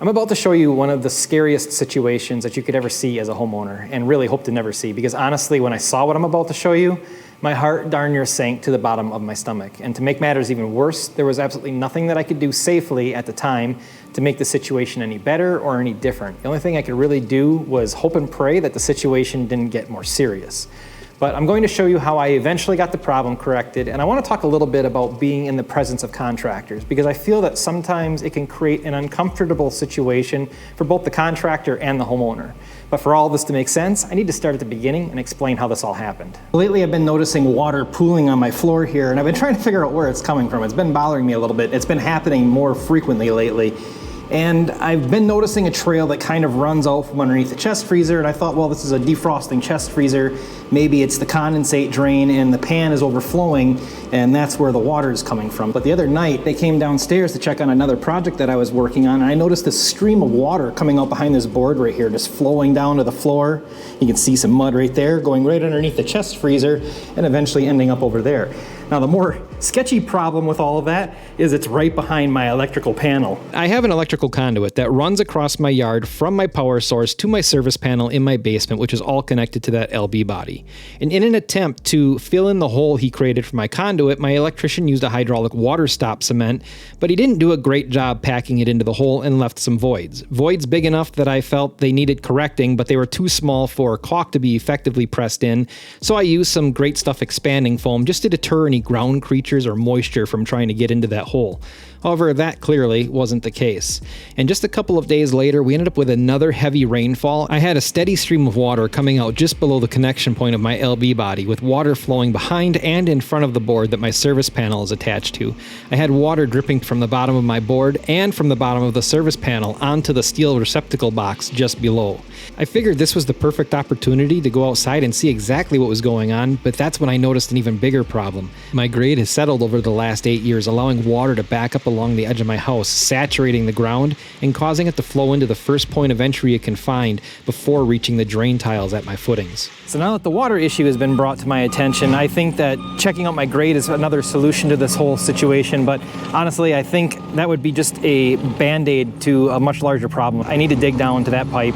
I'm about to show you one of the scariest situations that you could ever see as a homeowner, and really hope to never see, because honestly, when I saw what I'm about to show you, my heart darn near sank to the bottom of my stomach. And to make matters even worse, there was absolutely nothing that I could do safely at the time to make the situation any better or any different. The only thing I could really do was hope and pray that the situation didn't get more serious. But I'm going to show you how I eventually got the problem corrected, and I want to talk a little bit about being in the presence of contractors, because I feel that sometimes it can create an uncomfortable situation for both the contractor and the homeowner. But for all this to make sense, I need to start at the beginning and explain how this all happened. Lately I've been noticing water pooling on my floor here, and I've been trying to figure out where it's coming from. It's been bothering me a little bit. It's been happening more frequently lately. And I've been noticing a trail that kind of runs out from underneath the chest freezer, and I thought, well, this is a defrosting chest freezer. Maybe it's the condensate drain and the pan is overflowing, and that's where the water is coming from. But the other night, they came downstairs to check on another project that I was working on, and I noticed this stream of water coming out behind this board right here, just flowing down to the floor. You can see some mud right there, going right underneath the chest freezer, and eventually ending up over there. Now, the more sketchy problem with all of that is it's right behind my electrical panel. I have an electrical conduit that runs across my yard from my power source to my service panel in my basement, which is all connected to that LB body. And in an attempt to fill in the hole he created for my conduit, my electrician used a hydraulic water stop cement, but he didn't do a great job packing it into the hole and left some voids. Voids big enough that I felt they needed correcting, but they were too small for caulk to be effectively pressed in, so I used some Great Stuff expanding foam just to deter any ground creatures or moisture from trying to get into that hole. However, that clearly wasn't the case. And just a couple of days later, we ended up with another heavy rainfall. I had a steady stream of water coming out just below the connection point of my LB body, with water flowing behind and in front of the board that my service panel is attached to. I had water dripping from the bottom of my board and from the bottom of the service panel onto the steel receptacle box just below. I figured this was the perfect opportunity to go outside and see exactly what was going on, but that's when I noticed an even bigger problem. My grade has settled over the last 8 years, allowing water to back up along the edge of my house, saturating the ground and causing it to flow into the first point of entry it can find before reaching the drain tiles at my footings. So now that the water issue has been brought to my attention, I think that checking out my grate is another solution to this whole situation, but honestly, I think that would be just a band-aid to a much larger problem. I need to dig down to that pipe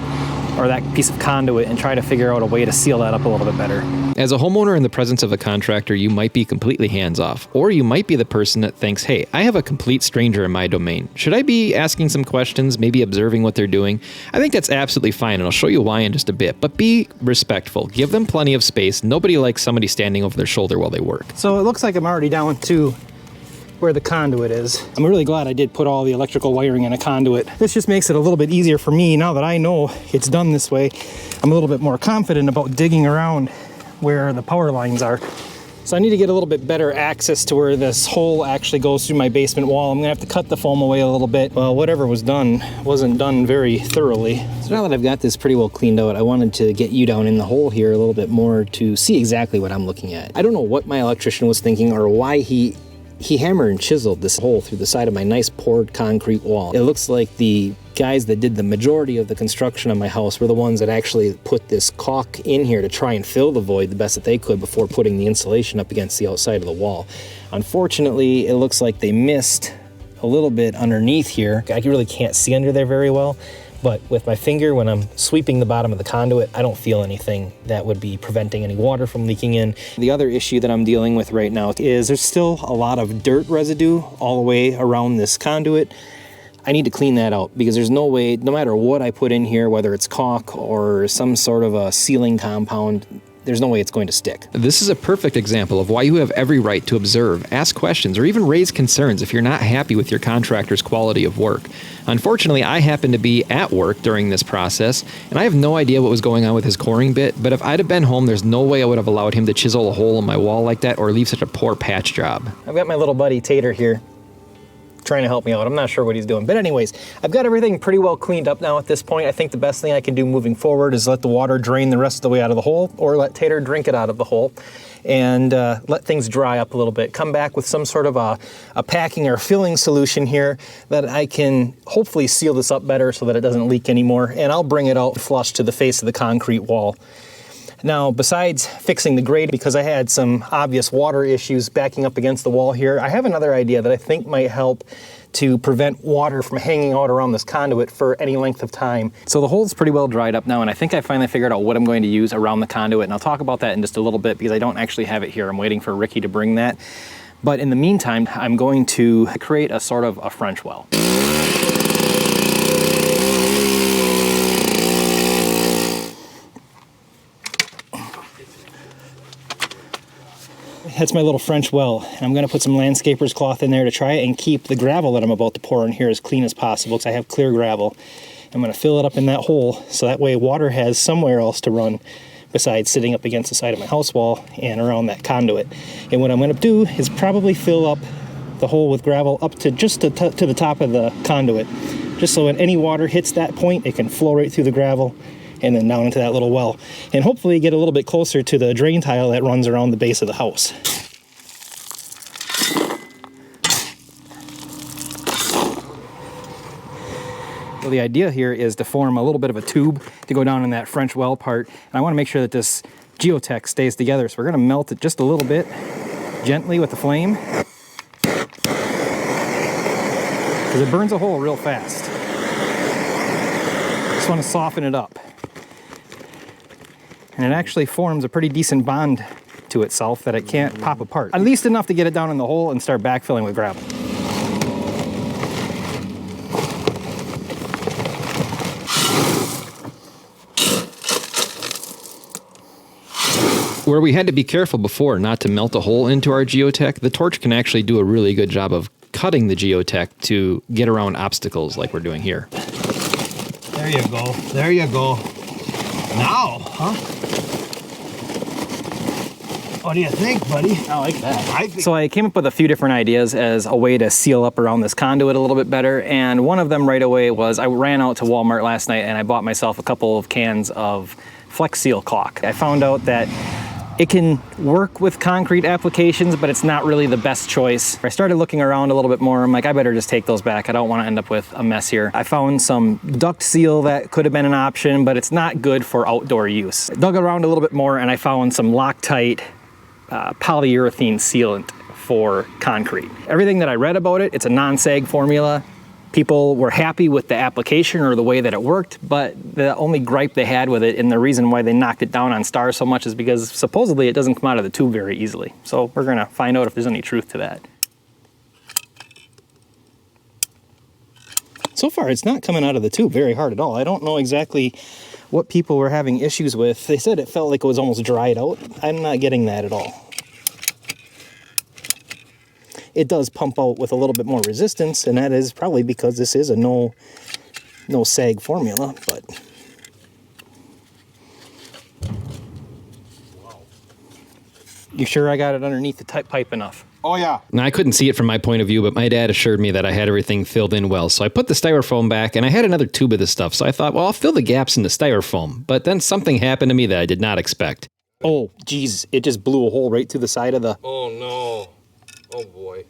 or that piece of conduit and try to figure out a way to seal that up a little bit better. As a homeowner in the presence of a contractor, you might be completely hands-off, or you might be the person that thinks, hey, I have a complete stranger in my domain. Should I be asking some questions, maybe observing what they're doing? I think that's absolutely fine, and I'll show you why in just a bit, but be respectful. Give them plenty of space. Nobody likes somebody standing over their shoulder while they work. So it looks like I'm already down to where the conduit is. I'm really glad I did put all the electrical wiring in a conduit. This just makes it a little bit easier for me now that I know it's done this way. I'm a little bit more confident about digging around where the power lines are. So I need to get a little bit better access to where this hole actually goes through my basement wall. I'm gonna have to cut the foam away a little bit. Well, whatever was done wasn't done very thoroughly. So now that I've got this pretty well cleaned out, I wanted to get you down in the hole here a little bit more to see exactly what I'm looking at. I don't know what my electrician was thinking or why he hammered and chiseled this hole through the side of my nice poured concrete wall. It looks like the guys that did the majority of the construction of my house were the ones that actually put this caulk in here to try and fill the void the best that they could before putting the insulation up against the outside of the wall. Unfortunately, it looks like they missed a little bit underneath here. I really can't see under there very well, but with my finger, when I'm sweeping the bottom of the conduit, I don't feel anything that would be preventing any water from leaking in. The other issue that I'm dealing with right now is there's still a lot of dirt residue all the way around this conduit. I need to clean that out because there's no way, no matter what I put in here, whether it's caulk or some sort of a sealing compound, there's no way it's going to stick. This is a perfect example of why you have every right to observe, ask questions, or even raise concerns if you're not happy with your contractor's quality of work. Unfortunately, I happened to be at work during this process, and I have no idea what was going on with his coring bit, but if I'd have been home, there's no way I would have allowed him to chisel a hole in my wall like that or leave such a poor patch job. I've got my little buddy Tater here trying to help me out. I'm not sure what he's doing. But anyways, I've got everything pretty well cleaned up now at this point. I think the best thing I can do moving forward is let the water drain the rest of the way out of the hole, or let Tater drink it out of the hole, and let things dry up a little bit. Come back with some sort of a packing or filling solution here that I can hopefully seal this up better so that it doesn't leak anymore, and I'll bring it out flush to the face of the concrete wall. Now, besides fixing the grate, because I had some obvious water issues backing up against the wall here, I have another idea that I think might help to prevent water from hanging out around this conduit for any length of time. So the hole's pretty well dried up now, and I think I finally figured out what I'm going to use around the conduit, and I'll talk about that in just a little bit because I don't actually have it here. I'm waiting for Ricky to bring that. But in the meantime, I'm going to create a sort of a French well. That's my little French well. And I'm going to put some landscaper's cloth in there to try it and keep the gravel that I'm about to pour in here as clean as possible because I have clear gravel. I'm going to fill it up in that hole so that way water has somewhere else to run besides sitting up against the side of my house wall and around that conduit. And what I'm going to do is probably fill up the hole with gravel up to just to the top of the conduit, just so when any water hits that point, it can flow right through the gravel and then down into that little well, and hopefully get a little bit closer to the drain tile that runs around the base of the house. Well, the idea here is to form a little bit of a tube to go down in that French well part, and I want to make sure that this geotech stays together, so we're going to melt it just a little bit, gently with the flame, because it burns a hole real fast. Just want to soften it up. And it actually forms a pretty decent bond to itself that it can't pop apart. At least enough to get it down in the hole and start backfilling with gravel. Where we had to be careful before not to melt a hole into our geotech, the torch can actually do a really good job of cutting the geotech to get around obstacles like we're doing here. There you go. There you go. Now, huh? What do you think, buddy? I like that. So I came up with a few different ideas as a way to seal up around this conduit a little bit better, and one of them right away was I ran out to Walmart last night and I bought myself a couple of cans of Flex Seal caulk. I found out that it can work with concrete applications, but it's not really the best choice. I started looking around a little bit more. I'm like, I better just take those back. I don't want to end up with a mess here. I found some duct seal that could have been an option, but it's not good for outdoor use. I dug around a little bit more and I found some Loctite polyurethane sealant for concrete. Everything that I read about it, it's a non-sag formula. People were happy with the application or the way that it worked, but the only gripe they had with it and the reason why they knocked it down on stars so much is because supposedly it doesn't come out of the tube very easily. So we're gonna find out if there's any truth to that. So far, it's not coming out of the tube very hard at all. I don't know exactly what people were having issues with. They said it felt like it was almost dried out. I'm not getting that at all. It does pump out with a little bit more resistance, and that is probably because this is a no sag formula, but you sure I got it underneath the pipe enough? Oh, yeah. Now, I couldn't see it from my point of view, but my dad assured me that I had everything filled in well. So I put the styrofoam back, and I had another tube of this stuff. So I thought, well, I'll fill the gaps in the styrofoam. But then something happened to me that I did not expect. Oh, geez, it just blew a hole right through the side of the... Oh, no. Oh, boy.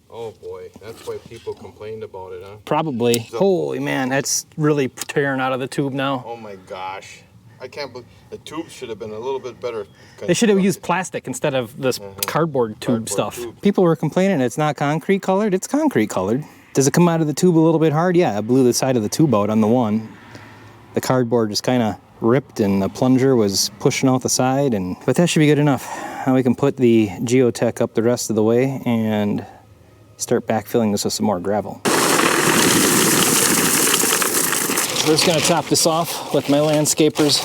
Oh, boy. That's why people complained about it, huh? Probably. Holy man, that's really tearing out of the tube now. Oh, my gosh. I can't believe... The tube should have been a little bit better. They should have used plastic instead of this cardboard tube stuff. People were complaining it's not concrete colored. It's concrete colored. Does it come out of the tube a little bit hard? Yeah, it blew the side of the tube out on the one. The cardboard just kind of ripped and the plunger was pushing out the side, but that should be good enough. Now we can put the geotech up the rest of the way and start backfilling this with some more gravel. We're just gonna top this off with my landscaper's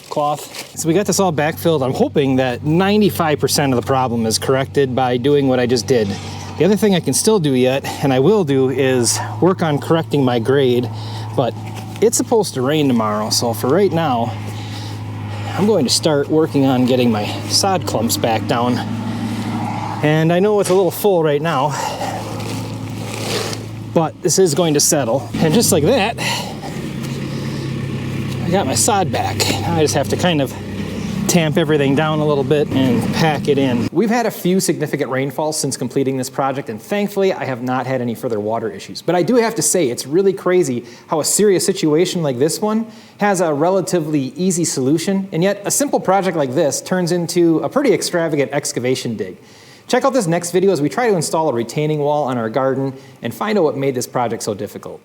cloth. So we got this all backfilled. I'm hoping that 95% of the problem is corrected by doing what I just did. The other thing I can still do yet, and I will do, is work on correcting my grade, but it's supposed to rain tomorrow, so for right now, I'm going to start working on getting my sod clumps back down. And I know it's a little full right now, but this is going to settle. And just like that, I got my sod back. Now I just have to kind of tamp everything down a little bit and pack it in. We've had a few significant rainfalls since completing this project, and thankfully I have not had any further water issues. But I do have to say, it's really crazy how a serious situation like this one has a relatively easy solution, and yet a simple project like this turns into a pretty extravagant excavation dig. Check out this next video as we try to install a retaining wall on our garden and find out what made this project so difficult.